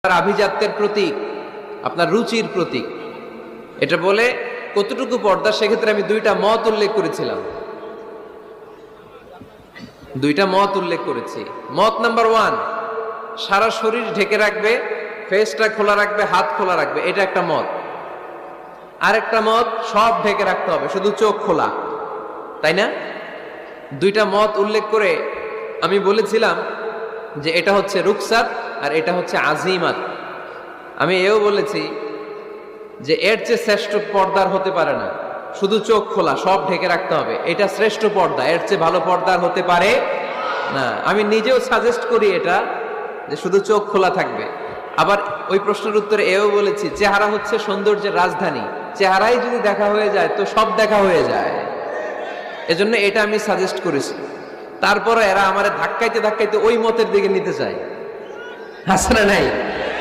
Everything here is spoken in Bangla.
আপনার আভিজাত্যের প্রতীক, আপনার রুচির প্রতীক। এটা বলে কতটুকু পর্দা, সেক্ষেত্রে আমি দুইটা মত উল্লেখ করেছিলাম। মত নাম্বার 1, সারা শরীর ঢেকে রাখবে, ফেসটা খোলা রাখবে, হাত খোলা রাখবে, এটা একটা মত। আরেকটা মত, সব ঢেকে রাখতে হবে, শুধু চোখ খোলা, তাই না? দুইটা মত উল্লেখ করে আমি বলেছিলাম যে এটা হচ্ছে রুকসাত আর এটা হচ্ছে আজিমাত। আমি এও বলেছি যে এর চেয়ে শ্রেষ্ঠ পর্দার হতে পারে না, শুধু চোখ খোলা, সব ঢেকে রাখতে হবে, এটা শ্রেষ্ঠ পর্দা, এর চেয়ে ভালো পর্দার হতে পারে না। আমি নিজেও সাজেস্ট করি এটা, যে শুধু চোখ খোলা থাকবে। আবার ওই প্রশ্নের উত্তরে এও বলেছি চেহারা হচ্ছে সৌন্দর্যের রাজধানী, চেহারাই যদি দেখা হয়ে যায় তো সব দেখা হয়ে যায়, এজন্য এটা আমি সাজেস্ট করেছি। তারপরে এরা আমারে ধাক্কাইতে ধাক্কাইতে ওই মতের দিকে নিতে চায়, আছে না নাই?